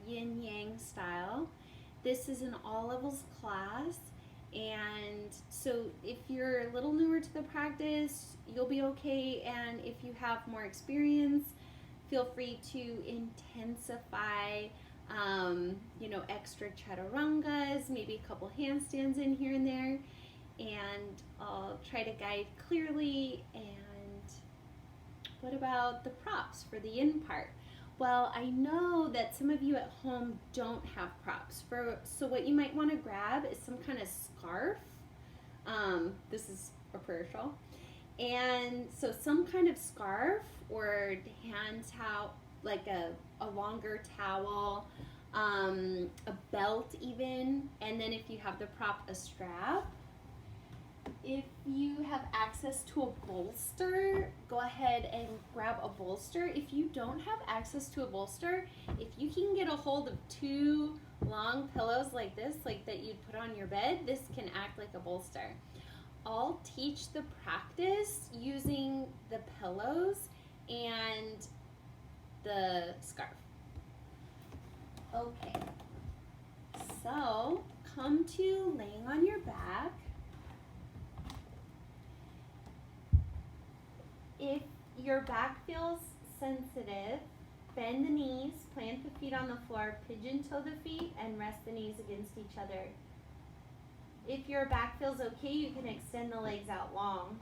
yin yang style. This is an all levels class, and so if you're a little newer to the practice, you'll be okay. And if you have more experience, feel free to intensify, extra chaturangas, maybe a couple handstands in here and there. And I'll try to guide clearly. And what about the props for the yin part? Well, I know that some of you at home don't have props. So what you might want to grab is some kind of scarf. This is a prayer shawl. And so some kind of scarf or hand towel, like a longer towel, a belt even, and then if you have the prop, a strap. If you have access to a bolster, go ahead and grab a bolster. If you don't have access to a bolster, if you can get a hold of two long pillows like this, like that you'd put on your bed, this can act like a bolster. I'll teach the practice using the pillows and the scarf. Okay, so come to laying on your back. If your back feels sensitive, bend the knees, plant the feet on the floor, pigeon toe the feet, and rest the knees against each other. If your back feels okay, you can extend the legs out long.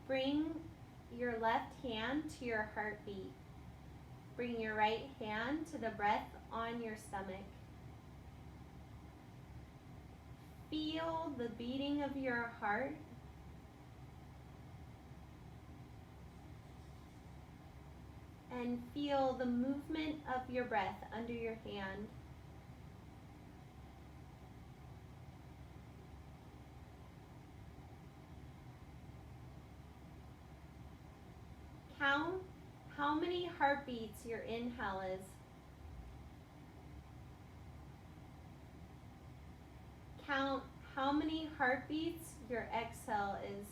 Bring your left hand to your heartbeat. Bring your right hand to the breath on your stomach. Feel the beating of your heart. And feel the movement of your breath under your hand. Count how many heartbeats your inhale is. Count how many heartbeats your exhale is.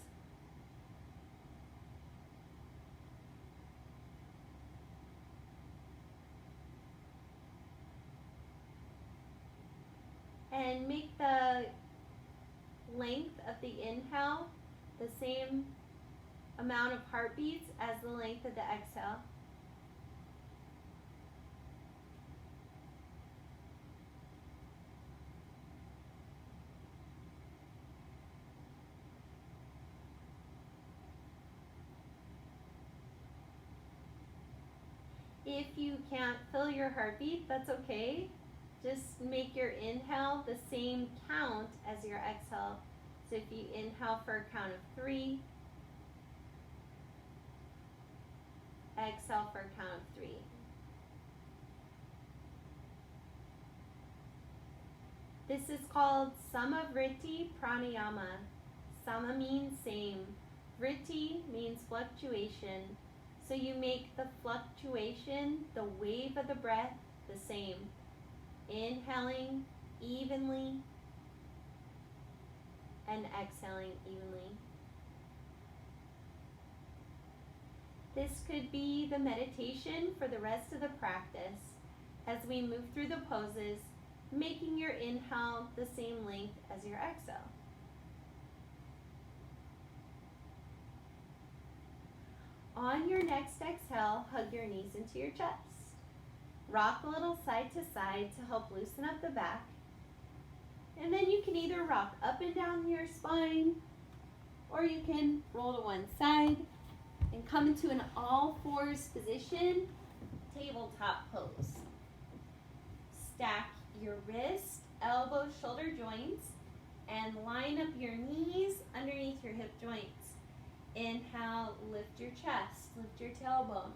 And make the length of the inhale the same amount of heartbeats as the length of the exhale. If you can't feel your heartbeat, that's okay. Just make your inhale the same count as your exhale. So if you inhale for a count of 3, exhale for a count of 3. This is called Samavriti Pranayama. Sama means same. Vritti means fluctuation. So you make the fluctuation, the wave of the breath, the same. Inhaling evenly and exhaling evenly. This could be the meditation for the rest of the practice as we move through the poses, making your inhale the same length as your exhale. On your next exhale, hug your knees into your chest. Rock a little side to side to help loosen up the back. And then you can either rock up and down your spine, or you can roll to one side and come into an all fours position, tabletop pose. Stack your wrist, elbow, shoulder joints, and line up your knees underneath your hip joints. Inhale, lift your chest, lift your tailbone.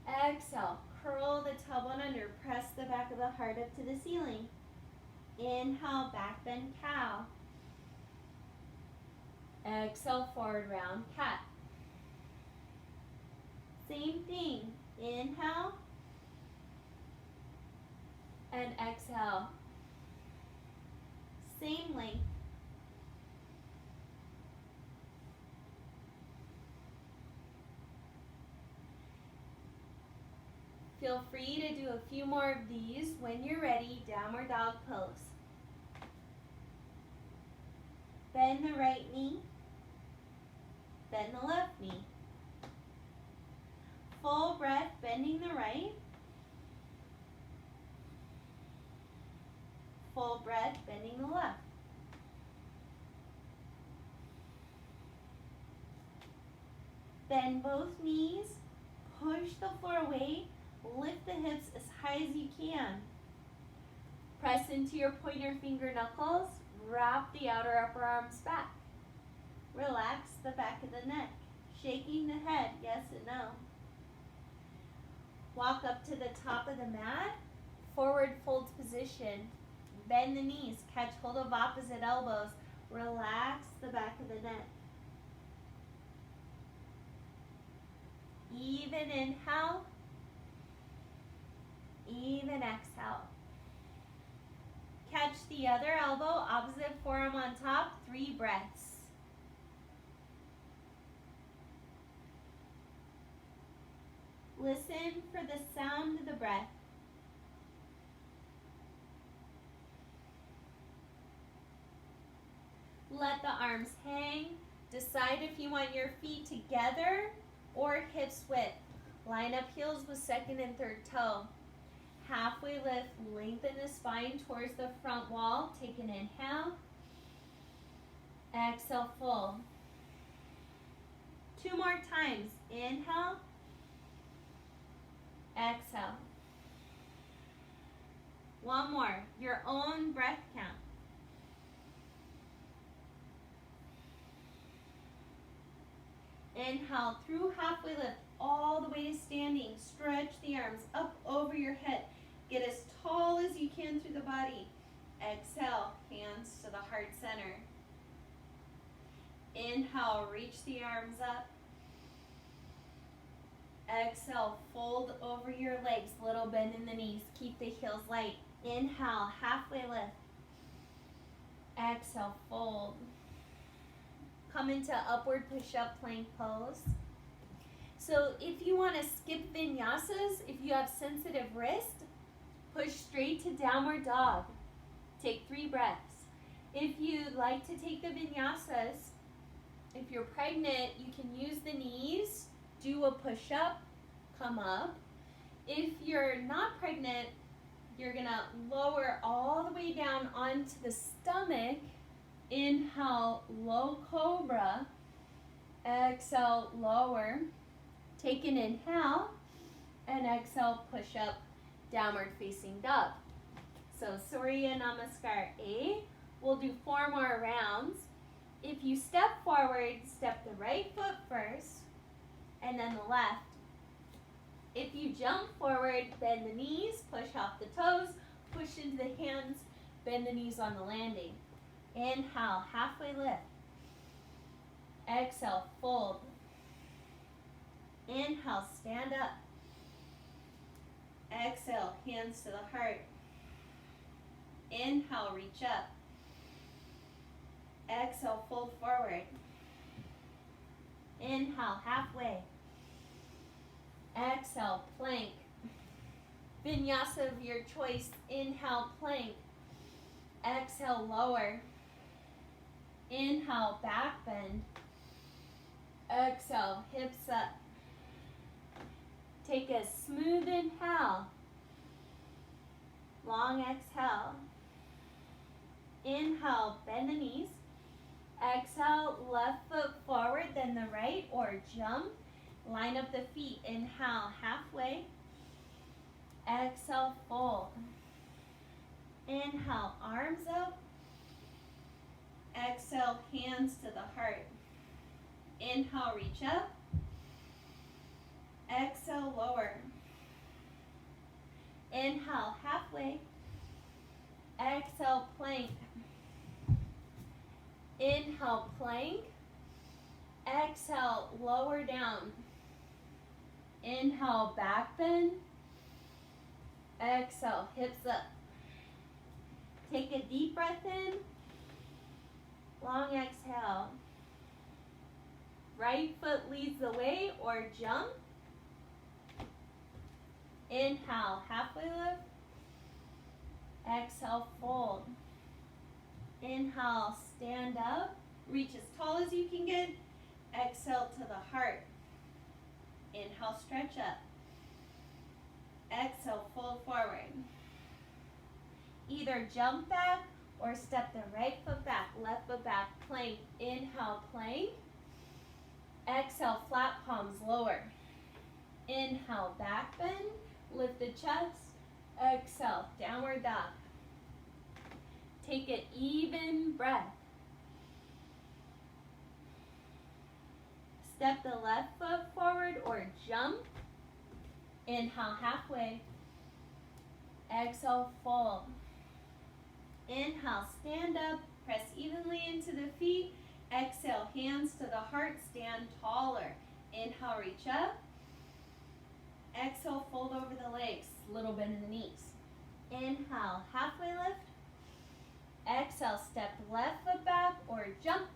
Exhale, curl the tailbone under, press the back of the heart up to the ceiling. Inhale, back bend cow. Exhale, forward round cat. Same thing, inhale and exhale. Same length. feel free to do a few more of these. When you're ready, downward dog pose. Bend the right knee, bend the left knee. Full breath, bending the right. Full breath, bending the left. Bend both knees, push the floor away, lift the hips as high as you can. Press into your pointer finger knuckles, wrap the outer upper arms back. Relax the back of the neck, shaking the head, yes and no. Walk up to the top of the mat, forward fold position. Bend the knees, catch hold of opposite elbows. Relax the back of the neck. Even inhale, even exhale. Catch the other elbow, opposite forearm on top, 3 breaths. Listen for the sound of the breath. Let the arms hang. Decide if you want your feet together or hips width. Line up heels with second and third toe. Halfway lift, lengthen the spine towards the front wall. Take an inhale. Exhale, fold. 2 more times. Inhale. Exhale. 1 more. Your own breath count. Inhale through halfway lift, all the way to standing. Stretch the arms up over your head. Get as tall as you can through the body. Exhale, hands to the heart center. Inhale, reach the arms up. Exhale, fold over your legs, little bend in the knees. Keep the heels light. Inhale, halfway lift. Exhale, fold. Come into upward push-up plank pose. So if you want to skip vinyasas, if you have sensitive wrist, push straight to downward dog. Take 3 breaths. If you'd like to take the vinyasas, if you're pregnant, you can use the knees, do a push-up, come up. If you're not pregnant, you're gonna lower all the way down onto the stomach. Inhale, low cobra. Exhale, lower. Take an inhale, and exhale, push up, downward facing dog. So Surya Namaskar A. We'll do 4 more rounds. If you step forward, step the right foot first, and then the left. If you jump forward, bend the knees, push off the toes, push into the hands, bend the knees on the landing. Inhale, halfway lift. Exhale, fold. Inhale, stand up. Exhale, hands to the heart. Inhale, reach up. Exhale, fold forward. Inhale, halfway. Exhale, plank. Vinyasa of your choice. Inhale, plank. Exhale, lower. Inhale, back bend. Exhale, hips up. Take a smooth inhale. Long exhale. Inhale, bend the knees. Exhale, left foot forward, then the right, or jump. Line up the feet. Inhale, halfway. Exhale, fold. Inhale, arms up. Exhale, hands to the heart. Inhale, reach up. Exhale, lower. Inhale, halfway. Exhale, plank. Inhale, plank. Exhale, lower down. Inhale, back bend. Exhale, hips up. Take a deep breath in. Long exhale. Right foot leads the way or jump. Inhale, halfway lift. Exhale, fold. Inhale, stand up. Reach as tall as you can get. Exhale to the heart. Inhale, stretch up. Exhale, fold forward. Either jump back or step the right foot back, left foot back, plank. Inhale, plank. Exhale, flat palms lower. Inhale, back bend, lift the chest. Exhale, downward dog. Take an even breath. Step the left foot forward or jump. Inhale, halfway. Exhale, fold. Inhale, stand up, press evenly into the feet. Exhale, hands to the heart, stand taller. Inhale, reach up. Exhale, fold over the legs, little bend in the knees. Inhale, halfway lift. Exhale, step left foot back or jump.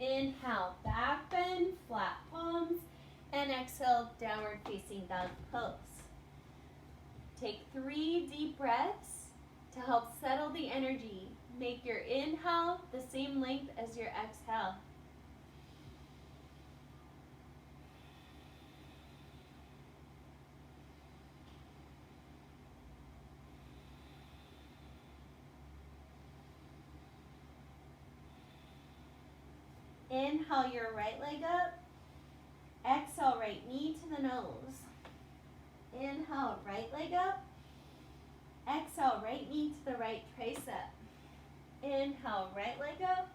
Inhale, back bend, flat palms. And exhale, downward facing dog pose. Take 3 deep breaths to help settle the energy. Make your inhale the same length as your exhale. Inhale your right leg up. Exhale, right knee to the nose. Inhale, right leg up. Exhale, right knee to the right tricep. Inhale, right leg up.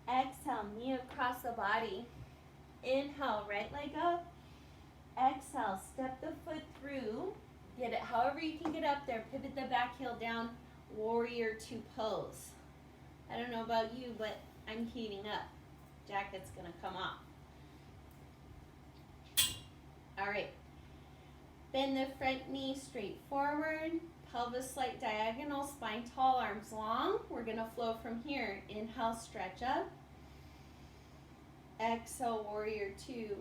Exhale, knee across the body. Inhale, right leg up. Exhale, step the foot through. Get it however you can get up there. Pivot the back heel down. Warrior 2 pose. I don't know about you, but I'm heating up. Jacket's gonna come off. All right. Bend the front knee straight forward. Pelvis slight diagonal, spine tall, arms long. We're gonna flow from here. Inhale, stretch up. Exhale, warrior 2.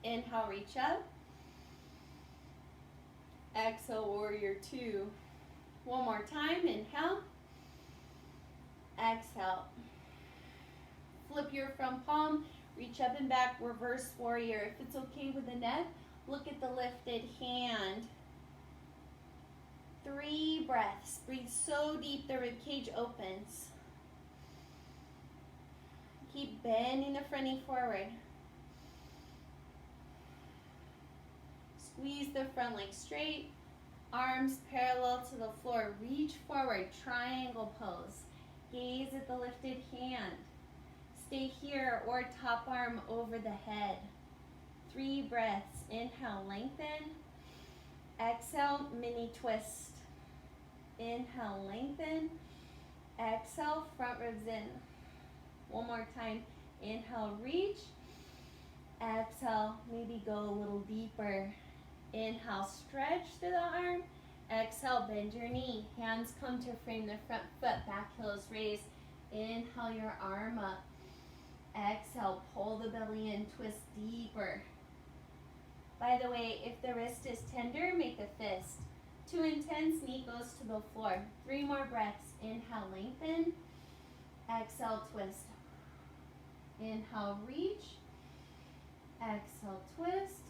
Inhale, reach up. Exhale, warrior 2. One more time, inhale. Exhale. Flip your front palm, reach up and back, reverse warrior. If it's okay with the neck, look at the lifted hand. 3 breaths. Breathe so deep the rib cage opens. Keep bending the front knee forward. Squeeze the front leg straight. Arms parallel to the floor. Reach forward, triangle pose. Gaze at the lifted hand. Stay here or top arm over the head. 3 breaths. Inhale, lengthen. Exhale, mini twist. Inhale, lengthen. Exhale, front ribs in. One more time. Inhale, reach. Exhale, maybe go a little deeper. Inhale, stretch through the arm. Exhale, bend your knee. Hands come to frame the front foot. Back heel is raised. Inhale your arm up. Exhale, pull the belly in, twist deeper. By the way, if the wrist is tender, make a fist. Too intense, knee goes to the floor. 3 more breaths. Inhale, lengthen. Exhale, twist. Inhale, reach. Exhale, twist.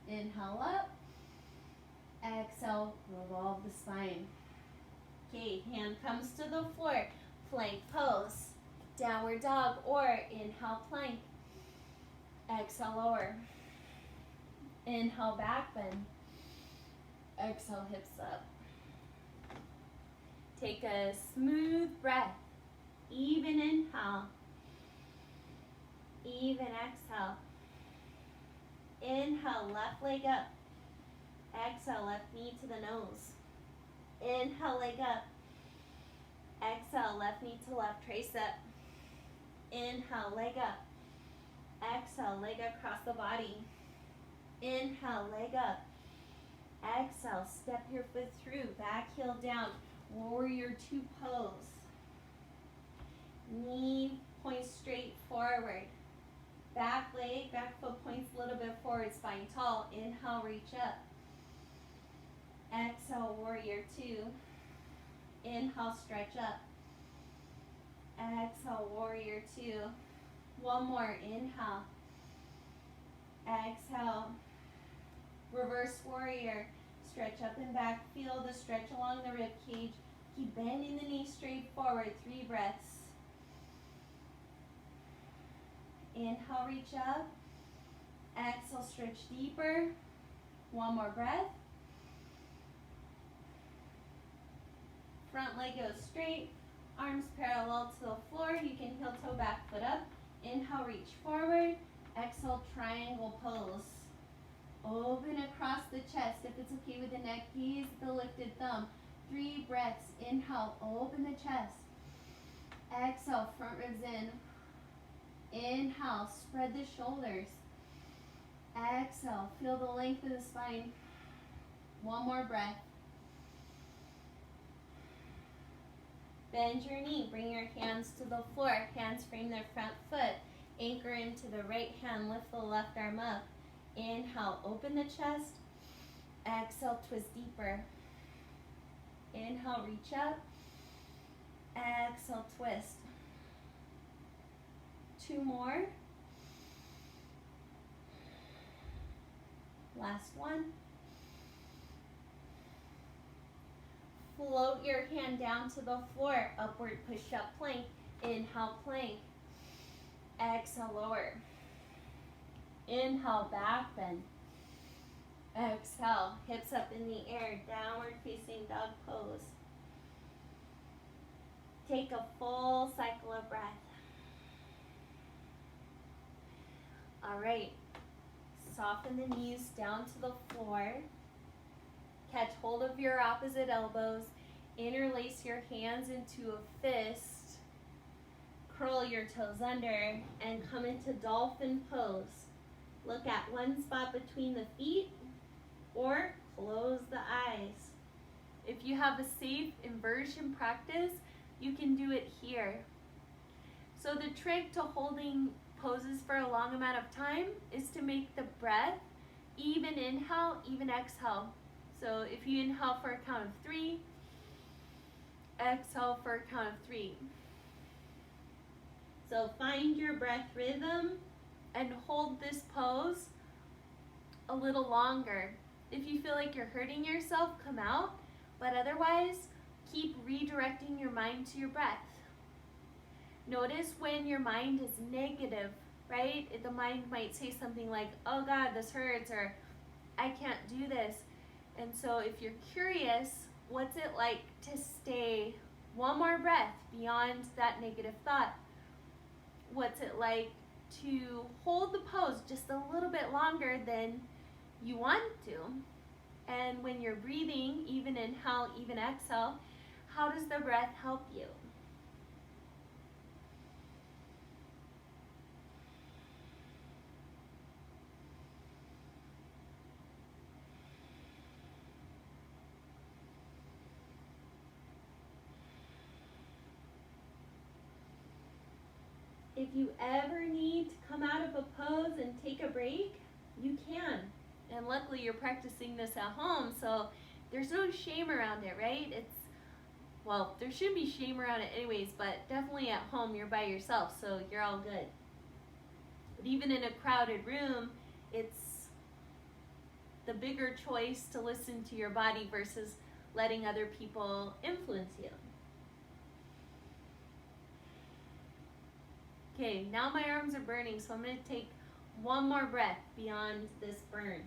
Inhale up. Exhale, revolve the spine. Okay, hand comes to the floor. Plank pose. Downward dog or inhale, plank. Exhale, lower. Inhale, back bend. Exhale, hips up. Take a smooth breath. Even inhale. Even exhale. Inhale, left leg up. Exhale, left knee to the nose. Inhale, leg up. Exhale, left knee to left tricep. Inhale, leg up. Exhale, leg across the body. Inhale, leg up. Exhale, step your foot through. Back heel down. Warrior 2 pose. Knee points straight forward. back leg, back foot points a little bit forward, spine tall. Inhale, reach up. Exhale, warrior two. Inhale, stretch up. Exhale, warrior two. One more, inhale. Exhale, reverse warrior. Stretch up and back, feel the stretch along the rib cage. Keep bending the knees straight forward, 3 breaths. Inhale, reach up. Exhale, stretch deeper. One more breath. Front leg goes straight, arms parallel to the floor. You can heel toe back foot up. Inhale, reach forward. Exhale, triangle pose. Open across the chest. If it's okay with the neck, gaze the lifted thumb. 3 breaths. Inhale, open the chest. Exhale, front ribs in. Inhale, spread the shoulders. Exhale, feel the length of the spine. One more breath. Bend your knee, bring your hands to the floor. Hands frame their front foot. Anchor into the right hand, lift the left arm up. Inhale, open the chest. Exhale, twist deeper. Inhale, reach up. Exhale, twist. 2 more. Last one. Float your hand down to the floor. Upward push-up plank. Inhale, plank. Exhale, lower. Inhale, back bend. Exhale, hips up in the air. Downward facing dog pose. Take a full cycle of breath. All right. Soften the knees down to the floor. Catch hold of your opposite elbows. Interlace your hands into a fist. Curl your toes under and come into dolphin pose. Look at one spot between the feet or close the eyes. If you have a safe inversion practice, you can do it here. So the trick to holding poses for a long amount of time is to make the breath even inhale, even exhale. So if you inhale for a count of 3, exhale for a count of 3. So find your breath rhythm and hold this pose a little longer. If you feel like you're hurting yourself, come out, but otherwise, keep redirecting your mind to your breath. Notice when your mind is negative, right? The mind might say something like, oh God, this hurts, or I can't do this. And so if you're curious, what's it like to stay one more breath beyond that negative thought? What's it like to hold the pose just a little bit longer than you want to? And when you're breathing, even inhale, even exhale, how does the breath help you? If you ever need to come out of a pose and take a break, you can. And luckily you're practicing this at home, so there's no shame around it, right? Well, there should be shame around it anyways, but definitely at home you're by yourself, so you're all good. But even in a crowded room, it's the bigger choice to listen to your body versus letting other people influence you. Okay, now my arms are burning, so I'm going to take one more breath beyond this burn.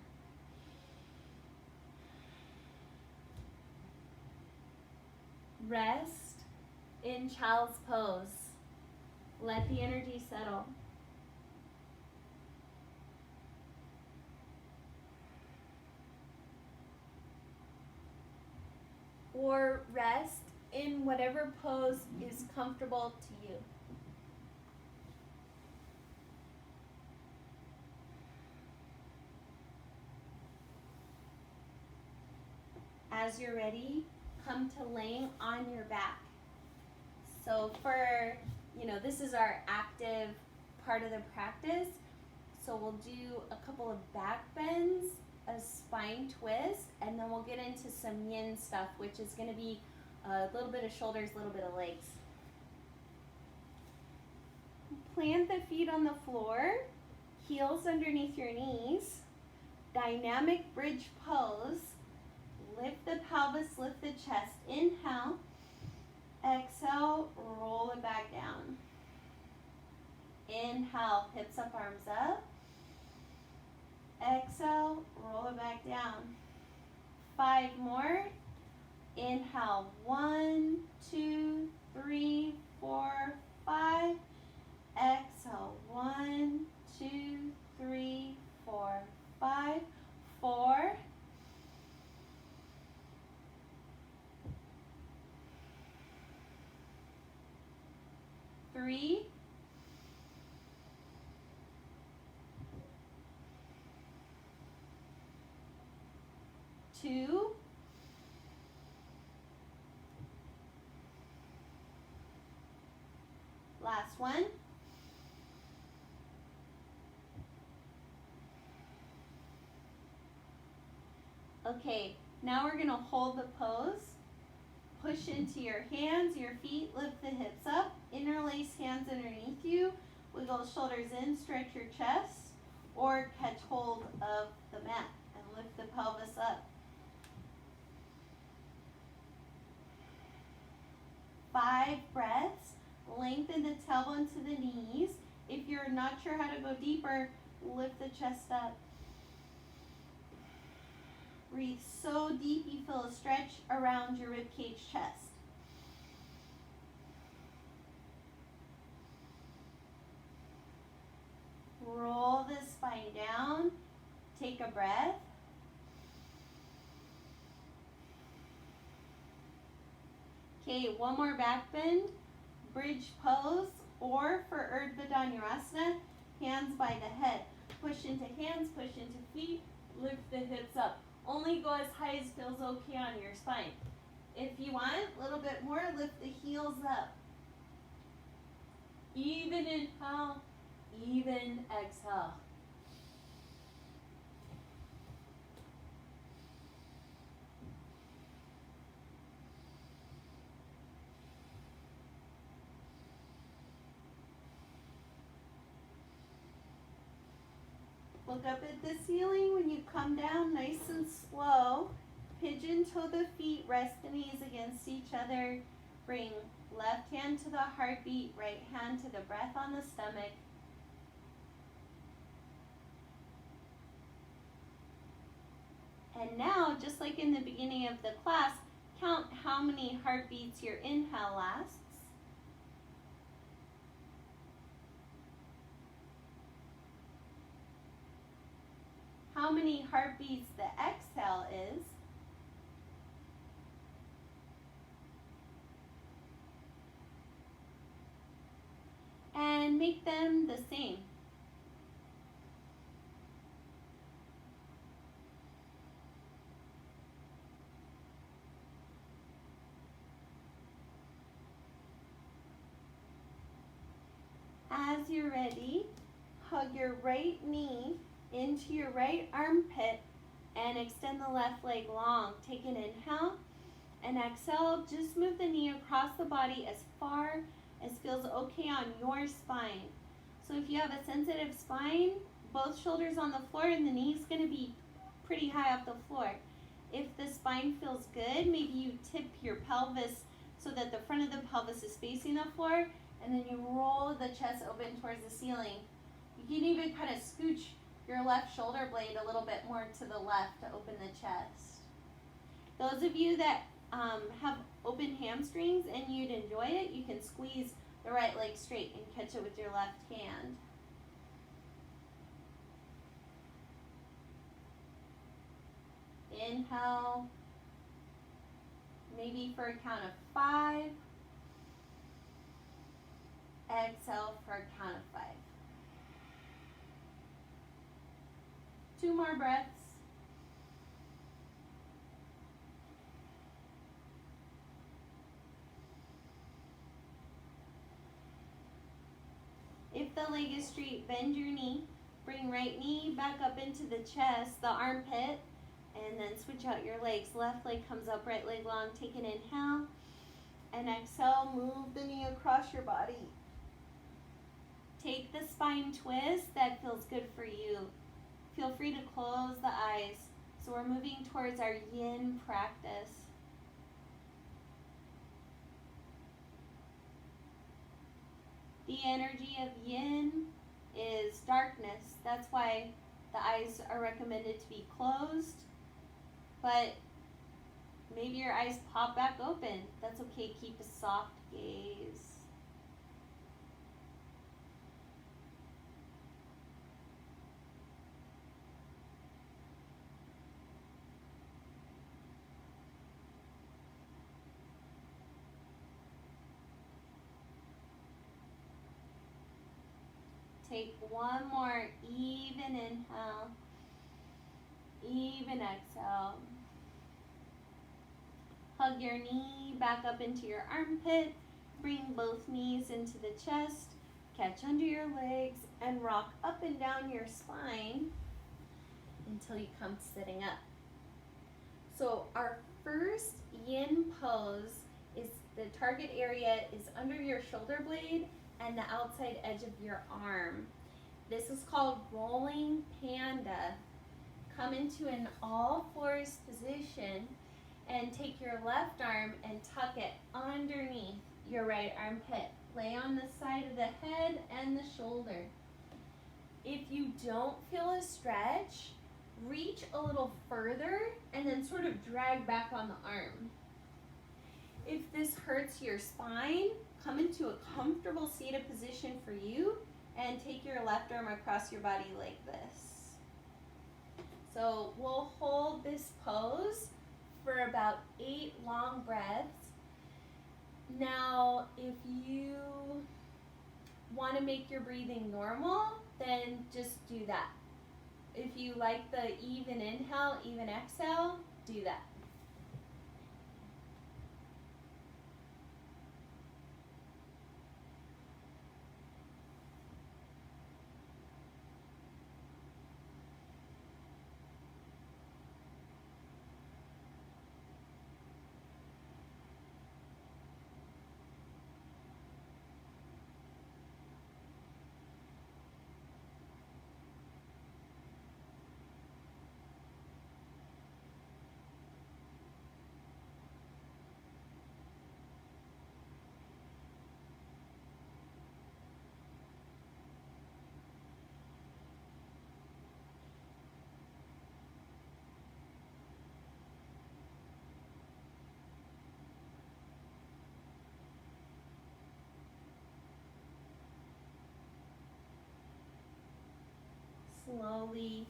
Rest in child's pose. Let the energy settle. Or rest in whatever pose is comfortable to you. As you're ready, come to laying on your back. So for, this is our active part of the practice. So we'll do a couple of back bends, a spine twist, and then we'll get into some yin stuff, which is going to be a little bit of shoulders, a little bit of legs. Plant the feet on the floor, heels underneath your knees, dynamic bridge pose. Lift the pelvis, lift the chest. Inhale, exhale, roll it back down. Inhale, hips up, arms up. Exhale, roll it back down. 5 more. Inhale, 1, 2, 3, 4, 5. Exhale, 1, 2, 3, 4, 5. 4. 3. 2. Last one. Okay, now we're going to hold the pose. Push into your hands, your feet, lift the hips up, interlace hands underneath you, wiggle shoulders in, stretch your chest, or catch hold of the mat and lift the pelvis up. 5 breaths, lengthen the tailbone to the knees. If you're not sure how to go deeper, lift the chest up. Breathe so deep you feel a stretch around your ribcage chest. Roll the spine down. Take a breath. Okay, one more back bend. Bridge pose, or for Urdhva Dhanurasana, hands by the head. Push into hands, push into feet, lift the hips up. Only go as high as feels okay on your spine. If you want a little bit more, lift the heels up. Even inhale, even exhale. Look up at the ceiling when you come down, nice and slow. Pigeon toe the feet, rest the knees against each other. Bring left hand to the heartbeat, right hand to the breath on the stomach. And now, just like in the beginning of the class, count how many heartbeats your inhale lasts. How many heartbeats the exhale is. And make them the same. As you're ready, hug your right knee into your right armpit and extend the left leg long. Take an inhale and exhale. Just move the knee across the body as far as feels okay on your spine. So if you have a sensitive spine, both shoulders on the floor and the knee is going to be pretty high off the floor. If the spine feels good, maybe you tip your pelvis so that the front of the pelvis is facing the floor, and then you roll the chest open towards the ceiling. You can even kind of scooch your left shoulder blade a little bit more to the left to open the chest. Those of you that have open hamstrings and you'd enjoy it, you can squeeze the right leg straight and catch it with your left hand. Inhale, maybe for a count of 5. Exhale for a count of 5. 2 more breaths. If the leg is straight, bend your knee. Bring right right knee back up into the chest, the armpit, and then switch out your legs. Left leg comes up, right leg long. Take an inhale, and exhale, move the knee across your body. Take the spine twist that feels good for you. Feel free to close the eyes. So we're moving towards our yin practice. The energy of yin is darkness. That's why the eyes are recommended to be closed. But maybe your eyes pop back open. That's okay. Keep a soft gaze. Take one more even inhale, even exhale. Hug your knee back up into your armpit. Bring both knees into the chest. Catch under your legs and rock up and down your spine until you come sitting up. So our first yin pose is the target area is under your shoulder blade and the outside edge of your arm. This is called rolling panda. Come into an all fours position and take your left arm and tuck it underneath your right armpit. Lay on the side of the head and the shoulder. If you don't feel a stretch, reach a little further and then sort of drag back on the arm. If this hurts your spine, come into a comfortable seated position for you and take your left arm across your body like this. So we'll hold this pose for about 8 long breaths. Now, if you want to make your breathing normal, then just do that. If you like the even inhale, even exhale, do that. Slowly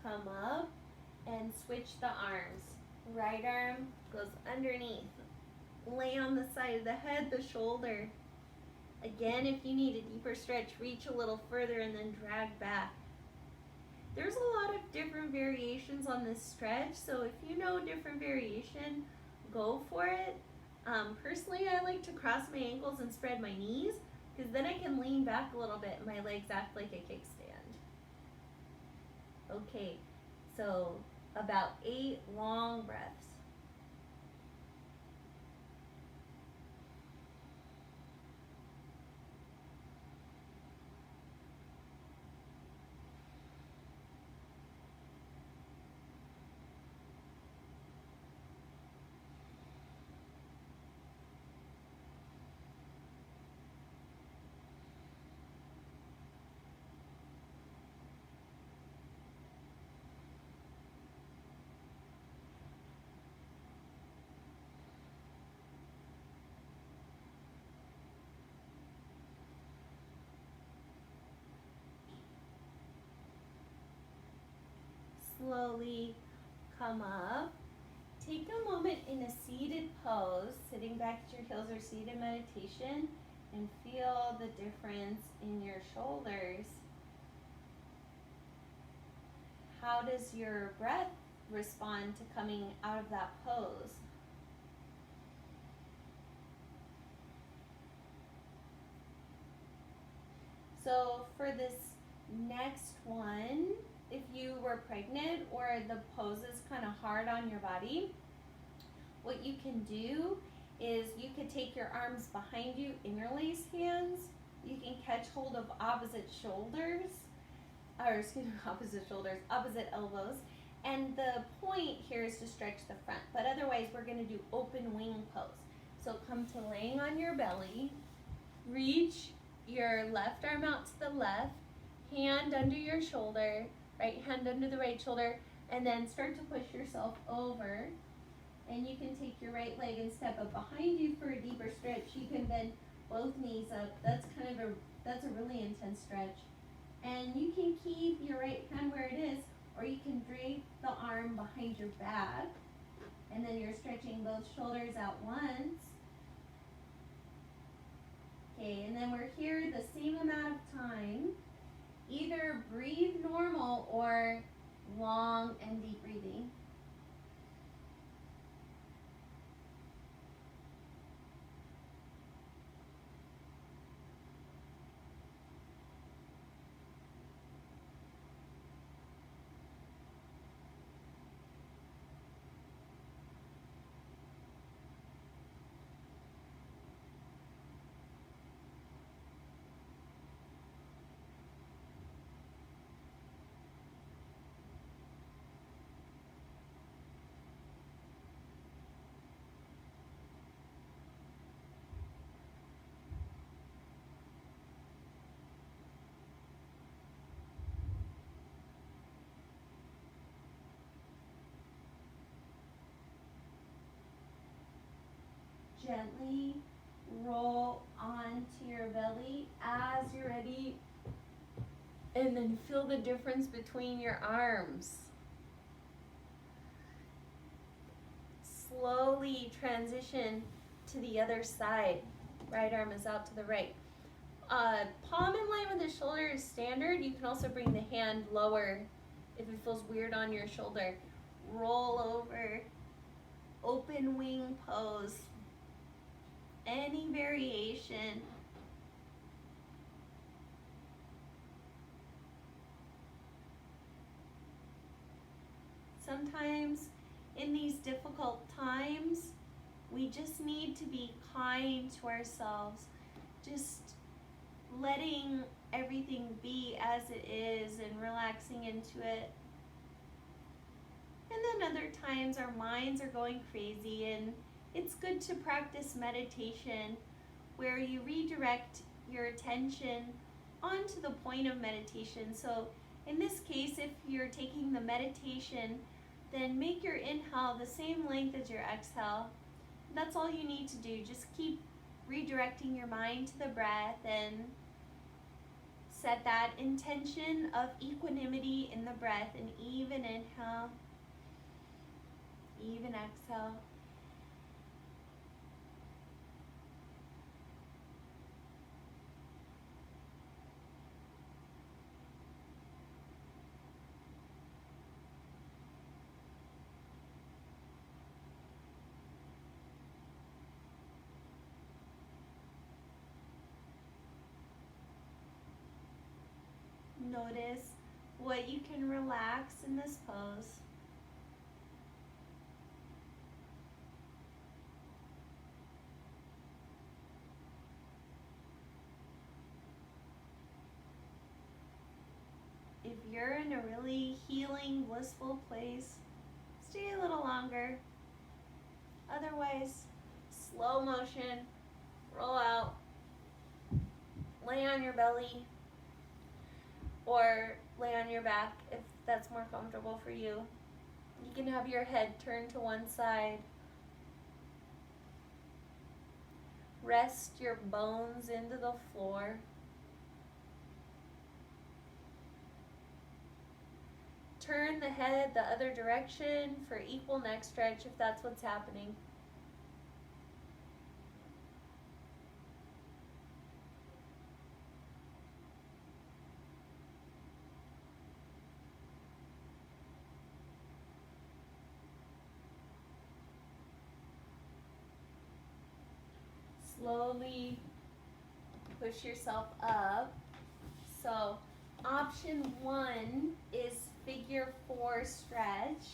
come up and switch the arms. Right arm goes underneath. Lay on the side of the head, the shoulder. Again, if you need a deeper stretch, reach a little further and then drag back. There's a lot of different variations on this stretch, so if you know a different variation, go for it. Personally, I like to cross my ankles and spread my knees because then I can lean back a little bit and my legs act like a kickstand. Okay, so about 8 long breaths. Slowly come up. Take a moment in a seated pose, sitting back at your heels or seated meditation, and feel the difference in your shoulders. How does your breath respond to coming out of that pose? So for this Next one, if you were pregnant or the pose is kind of hard on your body, what you can do is you could take your arms behind you, interlace hands. You can catch hold of opposite shoulders, or excuse me, opposite elbows. And the point here is to stretch the front, but otherwise we're going to do open wing pose. So come to laying on your belly, reach your left arm out to the left, hand under your shoulder, right hand under the right shoulder, and then start to push yourself over. And you can take your right leg and step up behind you for a deeper stretch. You can bend both knees up. That's a really intense stretch. And you can keep your right hand where it is, or you can drape the arm behind your back. And then you're stretching both shoulders out once. Okay, and then we're here the same amount of time. Either breathe normal or long and deep breathing. Gently roll onto your belly as you're ready, and then feel the difference between your arms. Slowly transition to the other side. Right arm is out to the right. Palm in line with the shoulder is standard. You can also bring the hand lower if it feels weird on your shoulder. Roll over, open wing pose. Any variation. Sometimes in these difficult times, we just need to be kind to ourselves. Just letting everything be as it is and relaxing into it. And then other times our minds are going crazy, and it's good to practice meditation where you redirect your attention onto the point of meditation. So in this case, if you're taking the meditation, then make your inhale the same length as your exhale. That's all you need to do. Just keep redirecting your mind to the breath and set that intention of equanimity in the breath, and even inhale, even exhale. Notice what you can relax in this pose. If you're in a really healing, blissful place, stay a little longer. Otherwise, slow motion, roll out, lay on your belly, or lay on your back if that's more comfortable for you. You can have your head turned to one side. Rest your bones into the floor. Turn the head the other direction for equal neck stretch if that's what's happening. Slowly push yourself up. So Option 1 is figure 4 stretch.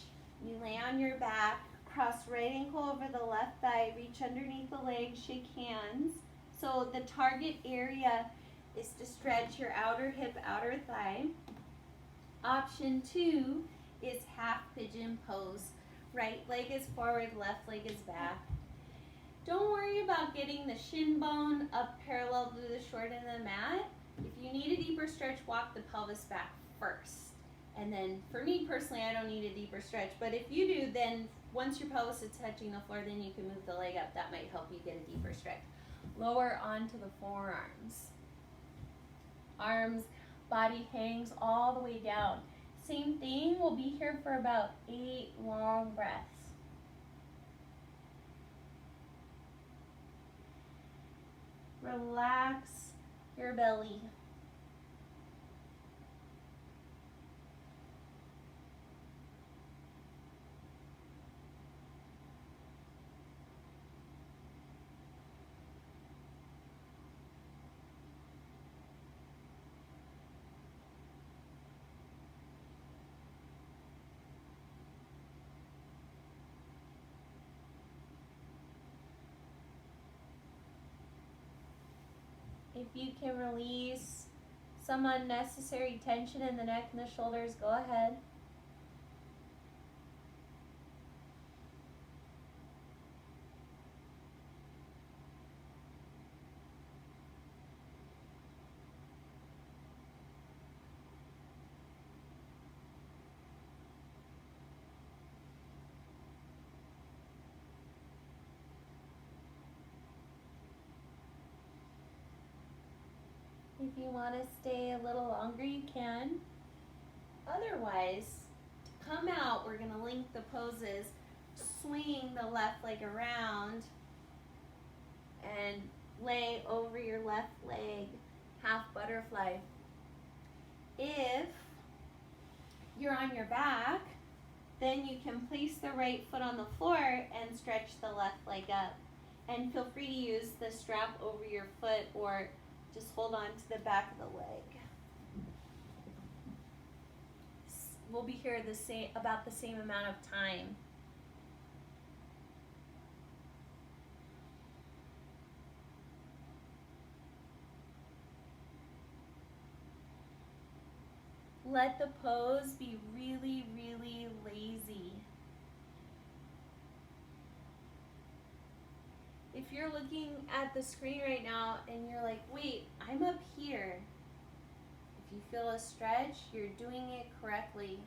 You lay on your back, cross right ankle over the left thigh, reach underneath the leg, shake hands. So the target area is to stretch your outer hip, outer thigh. Option 2 is half pigeon pose. Right leg is forward, left leg is back. Don't worry about getting the shin bone up parallel to the short end of the mat. If you need a deeper stretch, walk the pelvis back first. And then for me personally, I don't need a deeper stretch, but if you do, then once your pelvis is touching the floor, then you can move the leg up. That might help you get a deeper stretch. Lower onto the forearms. Arms, body hangs all the way down. Same thing, we'll be here for about 8 long breaths. Relax your belly. If you can release some unnecessary tension in the neck and the shoulders, go ahead. If you want to stay a little longer, you can. Otherwise, to come out, we're going to link the poses, swing the left leg around, and lay over your left leg, half butterfly. If you're on your back, then you can place the right foot on the floor and stretch the left leg up. And feel free to use the strap over your foot or just hold on to the back of the leg. We'll be here about the same amount of time. Let the pose be really, really lazy. If you're looking at the screen right now and you're like, wait, I'm up here. If you feel a stretch, you're doing it correctly.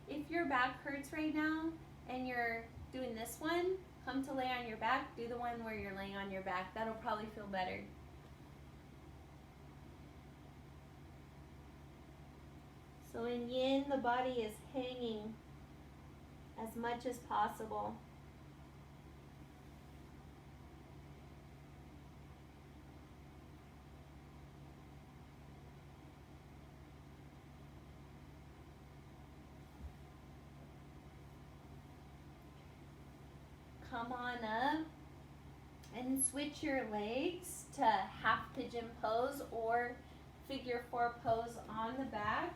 If your back hurts right now and you're doing this one, come to lay on your back, do the one where you're laying on your back. That'll probably feel better. So in yin, the body is hanging as much as possible. Come on up and switch your legs to half pigeon pose or figure 4 pose on the back.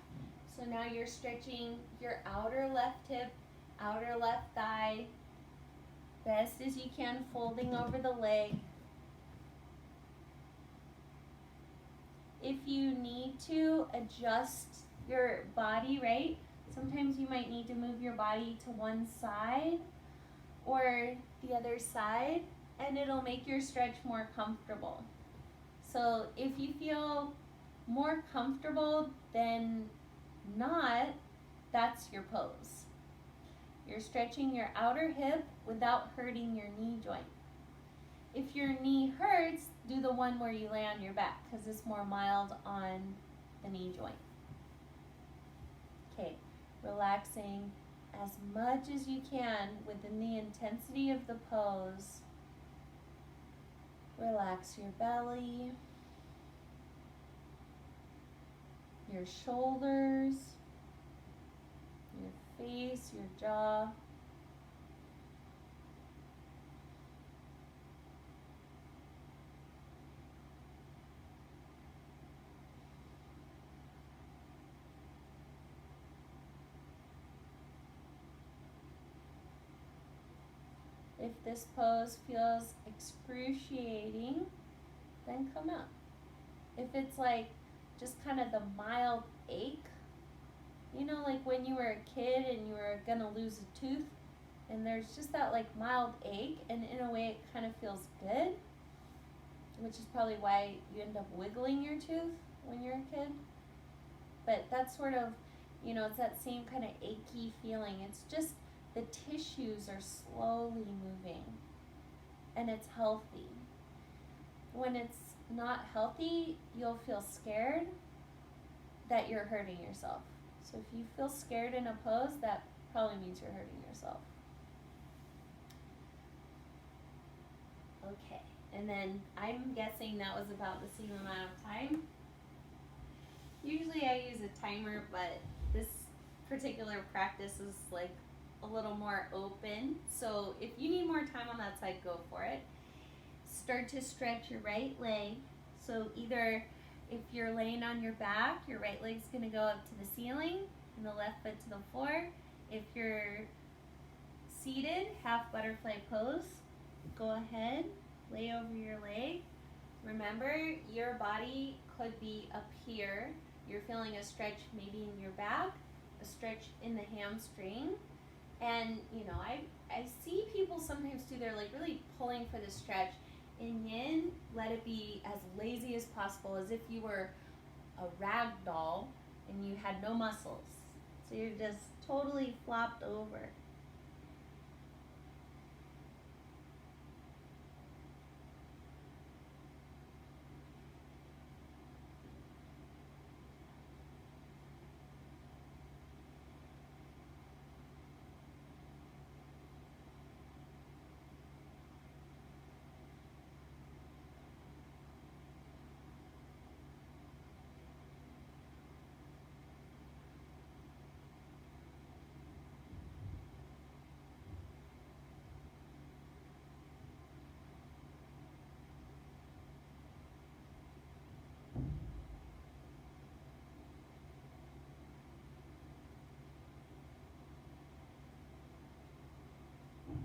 So now you're stretching your outer left hip, outer left thigh, best as you can, folding over the leg. If you need to adjust your body, right? Sometimes you might need to move your body to one side or the other side, and it'll make your stretch more comfortable. So if you feel more comfortable than not, that's your pose. You're stretching your outer hip without hurting your knee joint. If your knee hurts, do the one where you lay on your back because it's more mild on the knee joint. Okay, relaxing as much as you can within the intensity of the pose. Relax your belly, your shoulders, your face, your jaw. If this pose feels excruciating, then come up. If it's like just kind of the mild ache, you know, like when you were a kid and you were gonna lose a tooth, and there's just that like mild ache, and in a way it kind of feels good, which is probably why you end up wiggling your tooth when you're a kid. But that's sort of, you know, it's that same kind of achy feeling. It's just the tissues are slowly moving, and it's healthy. When it's not healthy, you'll feel scared that you're hurting yourself. So if you feel scared in a pose, that probably means you're hurting yourself. Okay, and then I'm guessing that was about the same amount of time. Usually I use a timer, but this particular practice is like a little more open. So if you need more time on that side, go for it. Start to stretch your right leg. So either if you're laying on your back, your right leg's gonna go up to the ceiling and the left foot to the floor. If you're seated, half butterfly pose, go ahead, lay over your leg. Remember, your body could be up here. You're feeling a stretch maybe in your back, a stretch in the hamstring. And, you know, I see people sometimes too, they're like really pulling for the stretch. In yin, let it be as lazy as possible, as if you were a rag doll and you had no muscles. So you're just totally flopped over.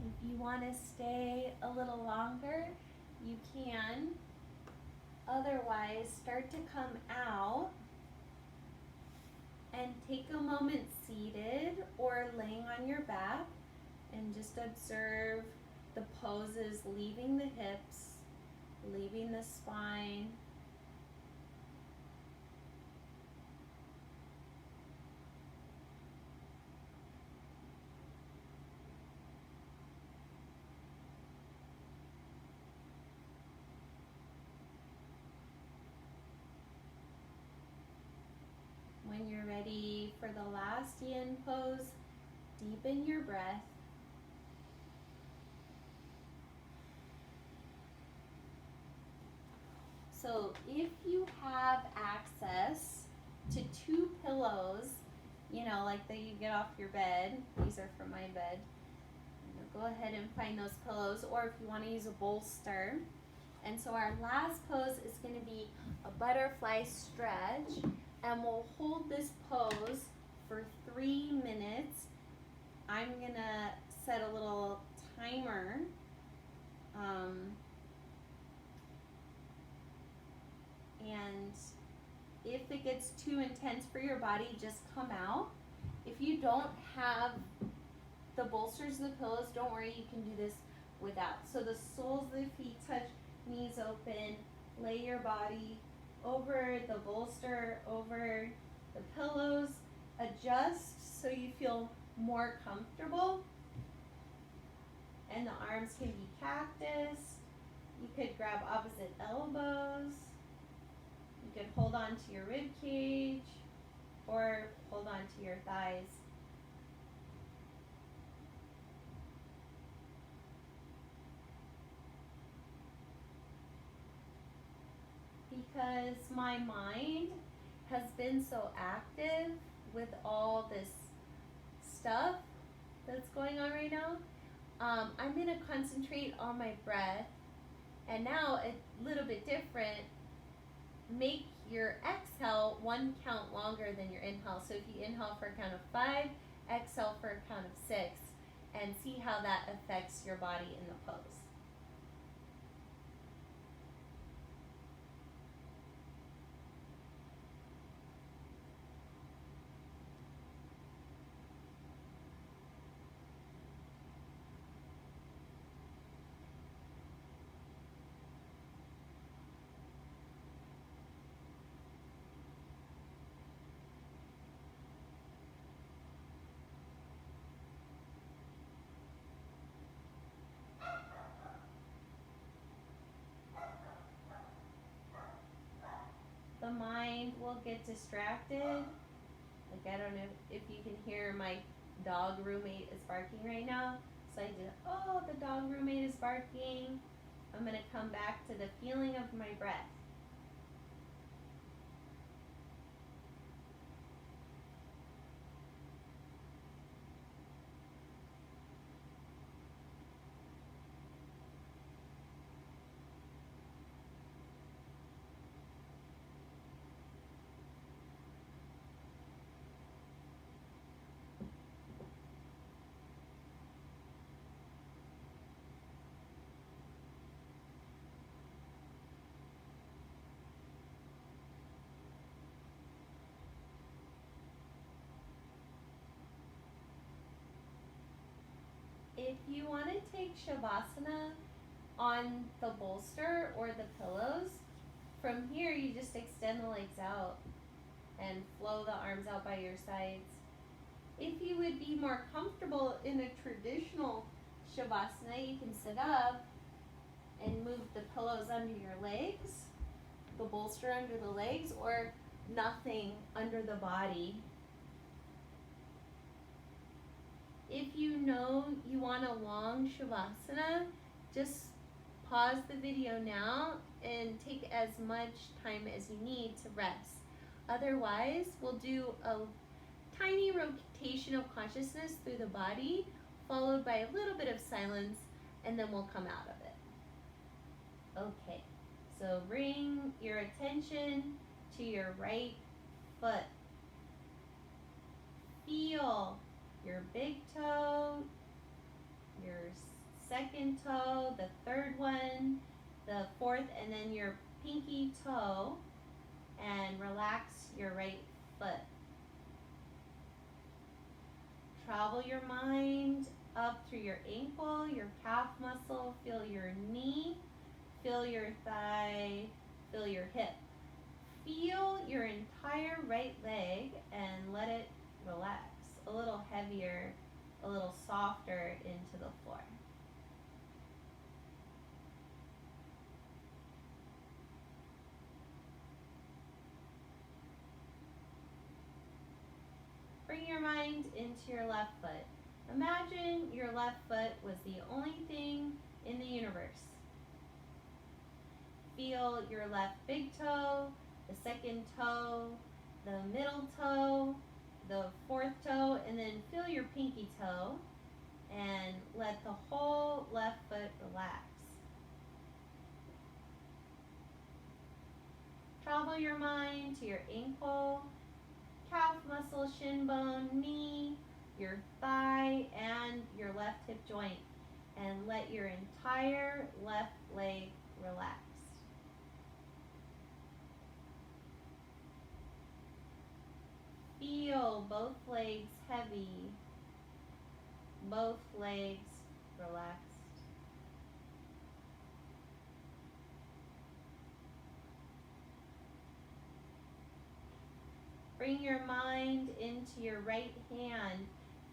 If you want to stay a little longer, you can. Otherwise, start to come out and take a moment seated or laying on your back and just observe the poses leaving the hips, leaving the spine. When you're ready for the last yin pose, deepen your breath. So if you have access to 2 pillows, you know, like that you get off your bed, these are from my bed, go ahead and find those pillows, or if you want to use a bolster. And so our last pose is going to be a butterfly stretch, and we'll hold this pose for 3 minutes. I'm going to set a little timer. And if it gets too intense for your body, just come out. If you don't have the bolsters, the pillows, don't worry, you can do this without. So the soles of the feet touch, knees open, lay your body over the bolster, over the pillows, adjust so you feel more comfortable. And the arms can be cactus. You could grab opposite elbows. You could hold on to your rib cage or hold on to your thighs. Because my mind has been so active with all this stuff that's going on right now, I'm going to concentrate on my breath. And now, a little bit different, make your exhale 1 count longer than your inhale. So if you inhale for a count of 5, exhale for a count of 6. and see how that affects your body in the pose. The mind will get distracted. Like, I don't know if you can hear my dog roommate is barking right now. So I did, oh, the dog roommate is barking. I'm going to come back to the feeling of my breath. If you want to take Shavasana on the bolster or the pillows, from here you just extend the legs out and flow the arms out by your sides. If you would be more comfortable in a traditional Shavasana, you can sit up and move the pillows under your legs, the bolster under the legs, or nothing under the body. If you know you want a long Shavasana, just pause the video now and take as much time as you need to rest. Otherwise, we'll do a tiny rotation of consciousness through the body, followed by a little bit of silence, and then we'll come out of it. Okay, so bring your attention to your right foot. Feel your big toe, your second toe, the third one, the fourth, and then your pinky toe, and relax your right foot. Travel your mind up through your ankle, your calf muscle, feel your knee, feel your thigh, feel your hip. Feel your entire right leg and let it relax. A little heavier, a little softer into the floor. Bring your mind into your left foot. Imagine your left foot was the only thing in the universe. Feel your left big toe, the second toe, the middle toe, the fourth toe, and then feel your pinky toe and let the whole left foot relax. Travel your mind to your ankle, calf muscle, shin bone, knee, your thigh, and your left hip joint, and let your entire left leg relax. Feel both legs heavy, both legs relaxed. Bring your mind into your right hand.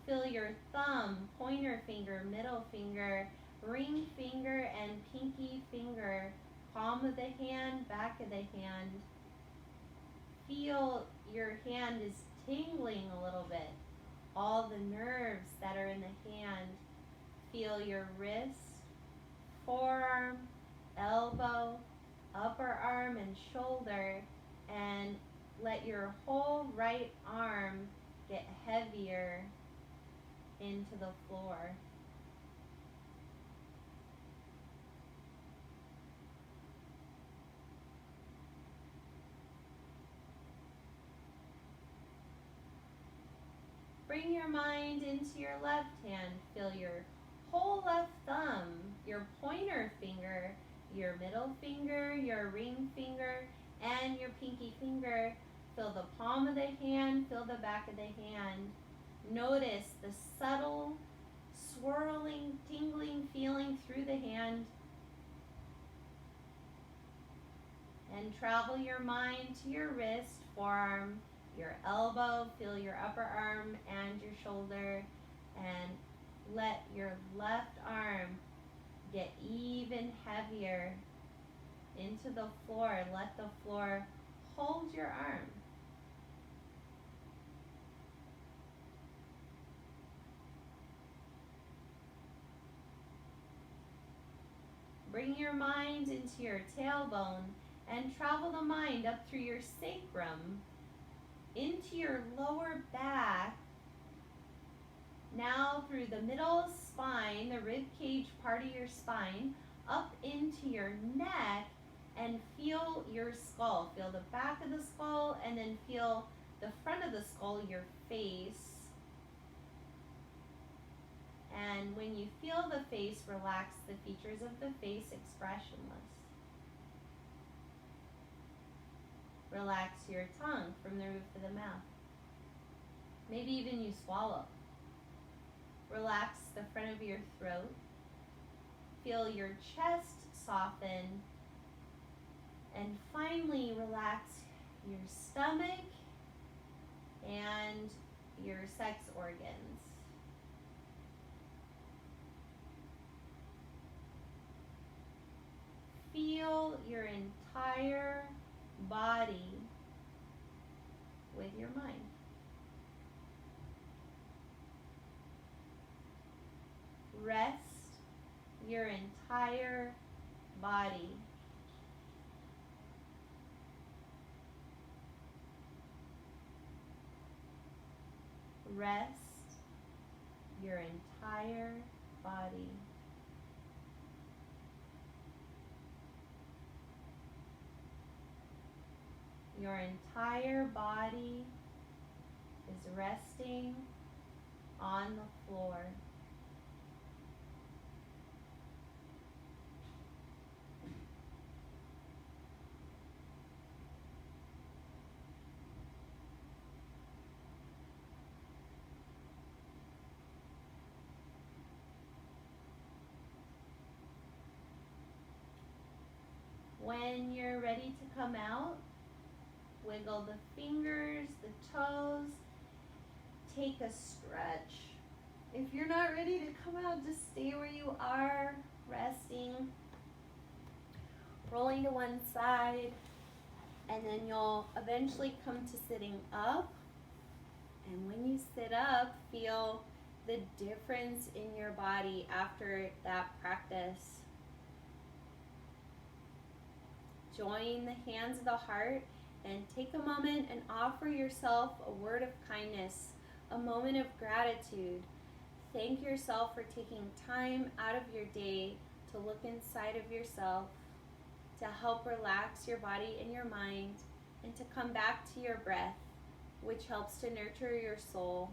Feel your thumb, pointer finger, middle finger, ring finger, and pinky finger, palm of the hand, back of the hand. Feel your hand is tingling a little bit. All the nerves that are in the hand. Feel your wrist, forearm, elbow, upper arm, and shoulder, and let your whole right arm get heavier into the floor. Bring your mind into your left hand. Feel your whole left thumb, your pointer finger, your middle finger, your ring finger, and your pinky finger. Feel the palm of the hand, feel the back of the hand. Notice the subtle, swirling, tingling feeling through the hand. And travel your mind to your wrist, forearm, your elbow, feel your upper arm and your shoulder, and let your left arm get even heavier into the floor. Let the floor hold your arm. Bring your mind into your tailbone and travel the mind up through your sacrum, into your lower back, now through the middle spine, the rib cage part of your spine, up into your neck, and feel your skull. Feel the back of the skull, and then feel the front of the skull, your face. And when you feel the face, relax the features of the face, expressionless. Relax your tongue from the roof of the mouth. Maybe even you swallow. Relax the front of your throat. Feel your chest soften. And finally, relax your stomach and your sex organs. Feel your entire body with your mind. Rest your entire body. Rest your entire body. Your entire body is resting on the floor. When you're ready to come out, wiggle the fingers, the toes, take a stretch. If you're not ready to come out, just stay where you are, resting, rolling to one side, and then you'll eventually come to sitting up. And when you sit up, feel the difference in your body after that practice. Join the hands of the heart and take a moment and offer yourself a word of kindness, a moment of gratitude. Thank yourself for taking time out of your day to look inside of yourself, to help relax your body and your mind, and to come back to your breath, which helps to nurture your soul.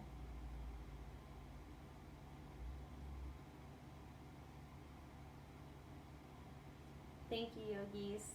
Thank you, yogis.